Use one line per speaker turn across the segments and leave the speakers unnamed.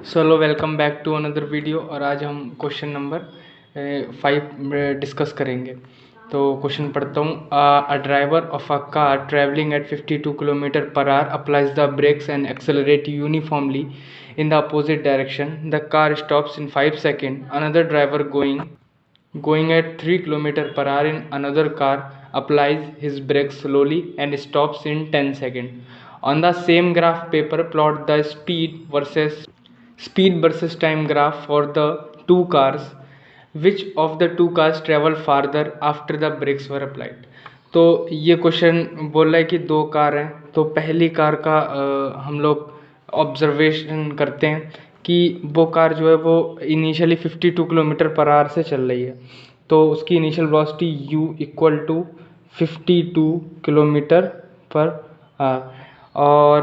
Hello welcome back to another video. और आज हम क्वेश्चन नंबर 5 डिस्कस करेंगे। तो क्वेश्चन पढ़ता हूँ। A driver of a car travelling at 52 kilometre per hour applies the brakes and accelerate uniformly in the opposite direction. The car stops in 5 seconds. Another driver going at 3 km per hour in another car applies his brakes slowly and stops in 10 seconds. On the same graph paper, plot the speed versus time graph for the two cars. Which of the two cars travel farther after the brakes were applied? तो ये question बोल रहा है कि दो car हैं। तो पहली कार का हम लोग ऑब्जर्वेशन करते हैं कि वो कार जो है वो इनिशियली 52 किलोमीटर पर आवर से चल रही है। तो उसकी initial velocity u equal to 52 kilometre per hour, और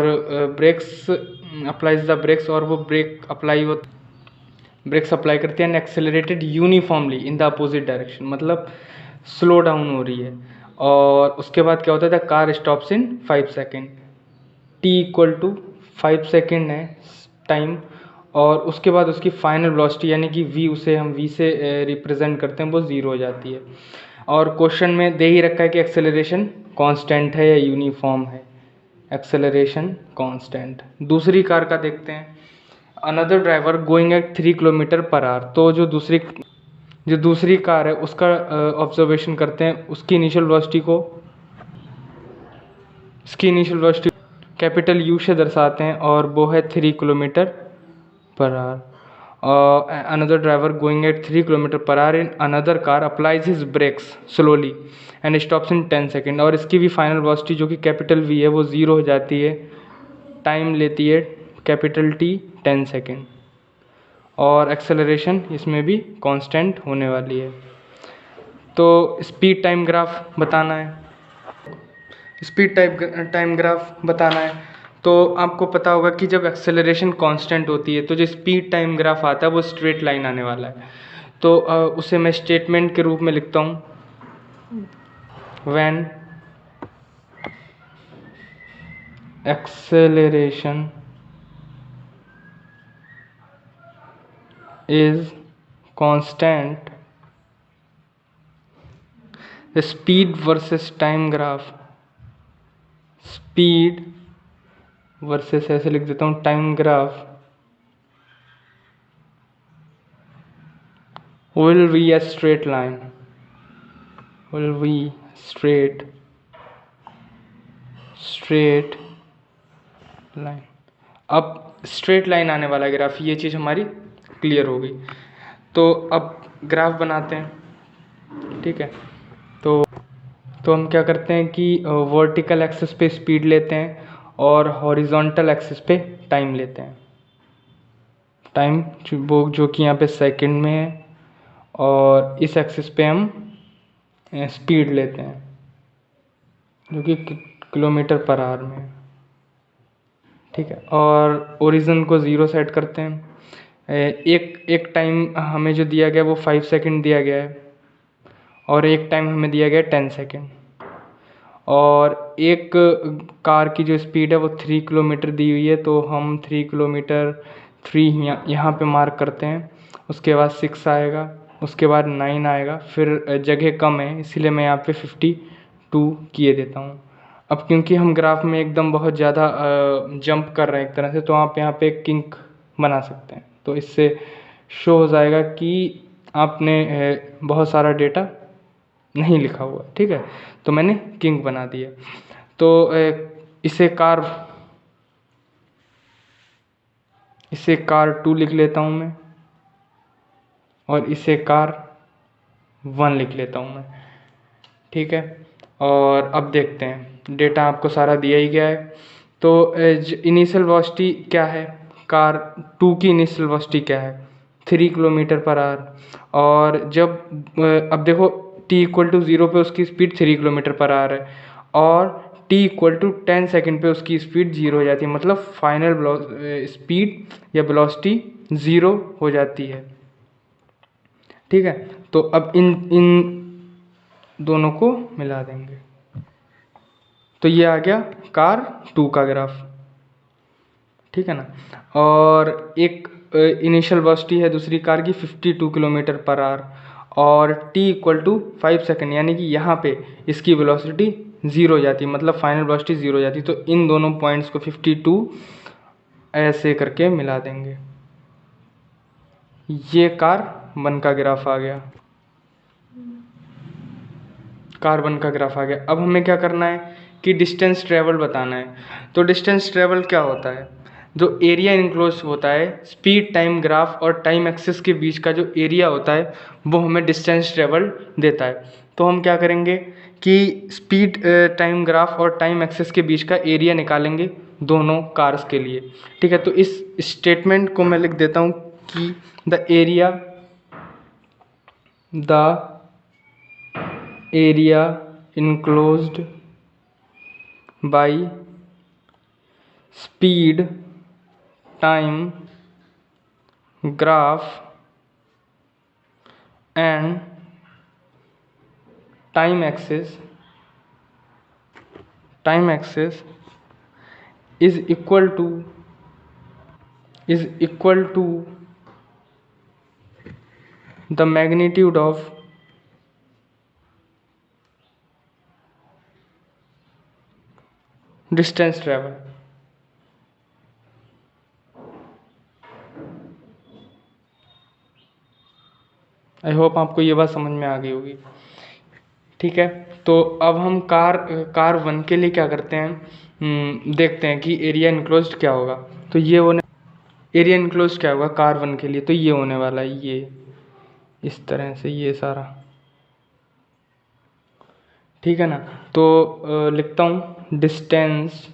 ब्रेक्स अप्लाइज द ब्रेक्स, और वो ब्रेक्स अप्लाई करते हैं and accelerated uniformly in the opposite direction, मतलब स्लो डाउन हो रही है। और उसके बाद क्या होता है, the car stops in 5 second. T equal to 5 second है टाइम, और उसके बाद उसकी फाइनल वेलोसिटी यानी कि v, उसे हम v से रिप्रेजेंट करते हैं, वो 0 हो जाती है। और क्वेश्चन में दे ही रखा है कि एक्सेलरेशन कांस्टेंट है या यूनिफॉर्म है। Acceleration constant. दूसरी कार का देखते हैं। Another driver going at 3 kilometre per our. तो जो दूसरी कार है उसका ऑब्जर्वेशन करते हैं। उसकी इनिशियल वेलोसिटी कैपिटल U से दर्शाते हैं, और वो है 3 kilometre per hour. Another driver going at 3 kilometre per hour in another car applies his brakes slowly and stops in 10 second. और इसकी भी फाइनल वेलोसिटी जो कि कैपिटल V है वो 0 हो जाती है। टाइम लेती है कैपिटल T 10 सेकेंड, और एक्सेलरेशन इसमें भी कांस्टेंट होने वाली है। तो स्पीड टाइम ग्राफ बताना है। तो आपको पता होगा कि जब एक्सेलरेशन कांस्टेंट होती है तो जो स्पीड टाइम ग्राफ आता है वो स्ट्रेट लाइन आने वाला है। तो उसे मैं स्टेटमेंट के रूप में लिखता हूँ। When acceleration is constant, the speed versus time graph, speed versus ऐसे लिख देता हूँ time graph, will be a straight line, will be straight line। अब स्ट्रेट लाइन आने वाला ग्राफ, ये चीज़ हमारी क्लियर हो गई। तो अब ग्राफ बनाते हैं, ठीक है। तो हम क्या करते हैं कि वर्टिकल एक्सिस पे स्पीड लेते हैं और हॉरिजॉन्टल एक्सिस पे टाइम लेते हैं। टाइम वो जो कि यहाँ पे सेकंड में है, और इस एक्सिस पे हम स्पीड लेते हैं जो कि किलोमीटर पर आवर में है, ठीक है। और ओरिजिन को 0 सेट करते हैं। एक टाइम हमें जो दिया गया वो 5 सेकंड दिया गया है, और एक टाइम हमें दिया गया 10 सेकंड। और एक कार की जो स्पीड है वो 3 किलोमीटर दी हुई है, तो हम 3 किलोमीटर 3 यहाँ पे मार्क करते हैं। उसके बाद 6 आएगा, उसके बाद 9 आएगा, फिर जगह कम है इसीलिए मैं यहाँ पे 52 किए देता हूँ। अब क्योंकि हम ग्राफ में एकदम बहुत ज़्यादा जंप कर रहे हैं एक तरह से, तो आप यहाँ पे एक किंक बना सकते हैं। तो इससे शो हो जाएगा कि आपने बहुत सारा डेटा नहीं लिखा हुआ, ठीक है। तो मैंने किंक बना दिया। तो इसे कार 2 लिख लेता हूँ मैं, और इसे कार 1 लिख लेता हूँ मैं, ठीक है। और अब देखते हैं, डेटा आपको सारा दिया ही गया है। तो इनिशियल वेलोसिटी क्या है, कार 2 की इनिशियल वेलोसिटी क्या है, 3 किलोमीटर पर आवर। और जब अब देखो t इक्वल टू 0 पे उसकी स्पीड 3 किलोमीटर पर आवर है, और t इक्वल टू 10 सेकेंड पे उसकी स्पीड 0 हो जाती है, मतलब फाइनल स्पीड या वेलोसिटी 0 हो जाती है, ठीक है। तो अब इन दोनों को मिला देंगे, तो ये आ गया कार 2 का ग्राफ, ठीक है ना। और एक इनिशियल वेलोसिटी है दूसरी कार की 52 किलोमीटर पर आवर और t इक्वल टू 5 सेकेंड, यानी कि यहाँ पे इसकी वेलोसिटी ज़ीरो हो जाती है, मतलब फाइनल वेलोसिटी ज़ीरो हो जाती है। तो इन दोनों पॉइंट्स को 52 ऐसे करके मिला देंगे। ये कार 1 का ग्राफ आ गया, कार 1 का ग्राफ आ गया। अब हमें क्या करना है कि डिस्टेंस ट्रेवल बताना है। तो डिस्टेंस ट्रेवल क्या होता है, जो एरिया इनक्लोज होता है, स्पीड टाइम ग्राफ और टाइम एक्सिस के बीच का जो एरिया होता है वो हमें डिस्टेंस ट्रेवल देता है। तो हम क्या करेंगे कि स्पीड टाइम ग्राफ और टाइम एक्सिस के बीच का एरिया निकालेंगे दोनों कार्स के लिए। ठीक है, तो इस स्टेटमेंट को मैं लिख देता हूँ कि the area enclosed by speed time graph and time axis is equal to the magnitude of distance travel। I hope आपको ये बात समझ में आ गई होगी। ठीक है, तो अब हम कार 1 के लिए क्या करते हैं, देखते हैं कि एरिया इनक्लोज्ड क्या होगा। तो ये एरिया इनक्लोज्ड क्या होगा कार 1 के लिए, तो ये होने वाला है ये इस तरह से ये सारा। ठीक है ना, तो लिखता हूँ डिस्टेंस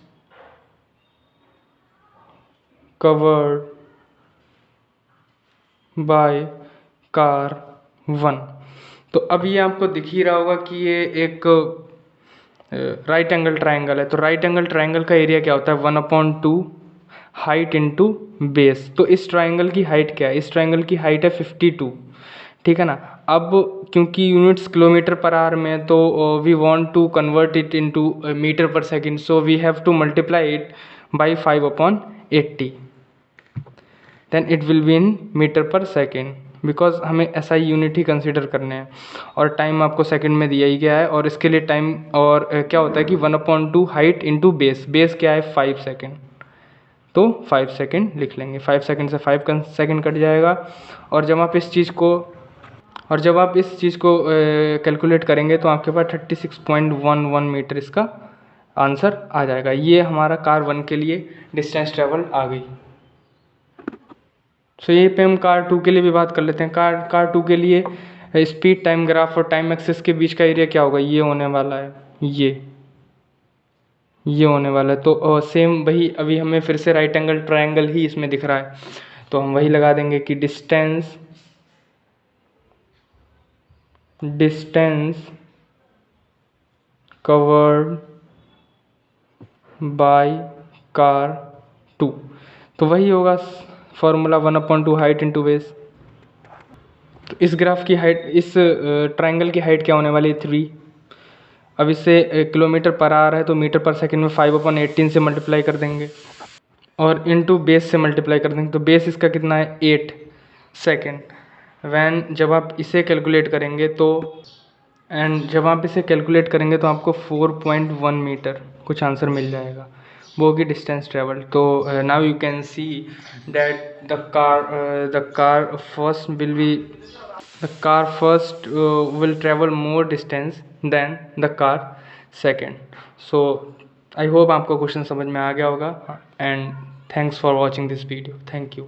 कवर्ड बाय कार 1। तो अब ये आपको दिख ही रहा होगा कि ये एक राइट एंगल ट्राइंगल है। तो राइट एंगल ट्राइंगल का एरिया क्या होता है, 1/2 हाइट इंटू बेस। तो इस ट्राइंगल की हाइट क्या है, इस ट्राइंगल की हाइट है 52। ठीक है ना, अब क्योंकि यूनिट्स किलोमीटर पर आवर में है, तो we want to convert it into metre per second, so we have to multiply it by 5/80, then it will be in metre per second, because हमें SI यूनिट ही consider करने हैं और time आपको second में दिया ही गया है। और इसके लिए टाइम और क्या होता है कि 1/2 हाइट इंटू बेस, बेस क्या है 5 सेकेंड, तो 5 सेकेंड लिख लेंगे। 5 सेकेंड से 5 सेकेंड कट जाएगा। और जब आप इस चीज़ को कैलकुलेट करेंगे तो आपके पास 36.11 मीटर इसका आंसर आ जाएगा। ये हमारा कार 1 के लिए डिस्टेंस ट्रेवल आ गई। सो यहीं पे हम कार 2 के लिए भी बात कर लेते हैं। कार 2 के लिए स्पीड टाइम ग्राफ और टाइम एक्सिस के बीच का एरिया क्या होगा, ये होने वाला है ये होने वाला है। तो सेम वही, अभी हमें फिर से राइट एंगल ट्रायंगल ही इसमें दिख रहा है, तो हम वही लगा देंगे कि डिस्टेंस कवर्ड बाय कार 2, तो वही होगा फॉर्मूला 1/2 हाइट इंटू बेस। तो इस ग्राफ की हाइट, इस ट्रायंगल की हाइट क्या होने वाली है 3। अब इससे किलोमीटर पर आवर है तो मीटर पर सेकंड में 5/18 से मल्टीप्लाई कर देंगे और इनटू बेस से मल्टीप्लाई कर देंगे। तो बेस इसका कितना है 8 सेकेंड। जब आप इसे कैलकुलेट करेंगे तो आपको 4.1 मीटर कुछ आंसर मिल जाएगा, वो होगी डिस्टेंस ट्रेवल। तो now you can see that the car first will travel more distance than the car second। so I hope आपको क्वेश्चन समझ में आ गया होगा, and thanks for watching this video. Thank you.